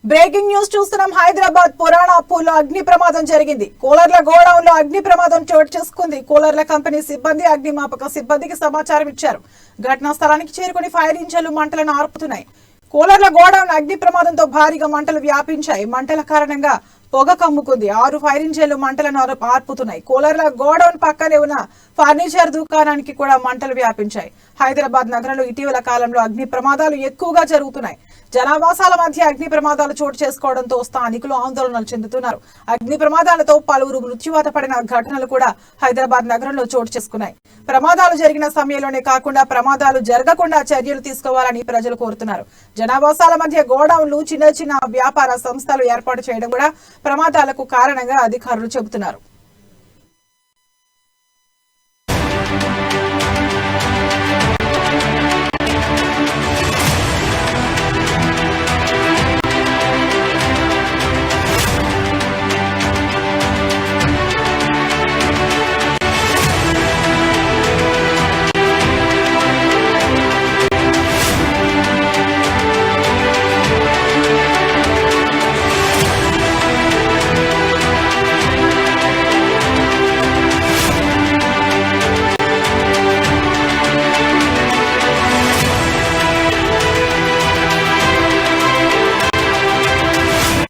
Breaking news చూస్తున్నాం. హైదరాబాద్ పురాణాపూర్లో అగ్ని ప్రమాదం జరిగింది. కూలర్ల గోడౌన్ లో అగ్ని ప్రమాదం చోటు చేసుకుంది. కూలర్ల కంపెనీ సిబ్బంది అగ్నిమాపక సిబ్బందికి సమాచారం ఇచ్చారు. ఘటనా స్థలానికి చేరుకుని ఫైర్ ఇంజన్లు మంటలను ఆర్పుతున్నాయి. కూలర్ల గోడౌన్ అగ్ని ప్రమాదంతో భారీగా మంటలు వ్యాపించాయి. మంటల కారణంగా పొగ కమ్ముకుంది. 6 ఫైర్ ఇంజన్లు మంటలను ఆర్పుతున్నాయి. కూలర్ల గోడౌన్ పక్కనే ఉన్న ఫర్నిచర్ దుకాణానికి కూడా మంటలు వ్యాపించాయి. హైదరాబాద్ నగరంలో ఇటీవల కాలంలో అగ్ని ప్రమాదాలు ఎక్కువగా జరుగుతున్నాయి. జనావాసాల మధ్య అగ్ని ప్రమాదాలు చోటు చేసుకోవడంతో స్థానికులు ఆందోళనలు చెందుతున్నారు. అగ్ని ప్రమాదాలతో పలువురు మృత్యువాత పడిన ఘటనలు కూడా హైదరాబాద్ నగరంలో చోటు చేసుకున్నాయి. ప్రమాదాలు జరిగిన సమయంలోనే కాకుండా ప్రమాదాలు జరగకుండా చర్యలు తీసుకోవాలని ప్రజలు కోరుతున్నారు. జనావాసాల మధ్య గోడౌన్లు, చిన్న చిన్న వ్యాపార సంస్థలు ఏర్పాటు చేయడం కూడా ప్రమాదాలకు కారణంగా అధికారులు చెబుతున్నారు.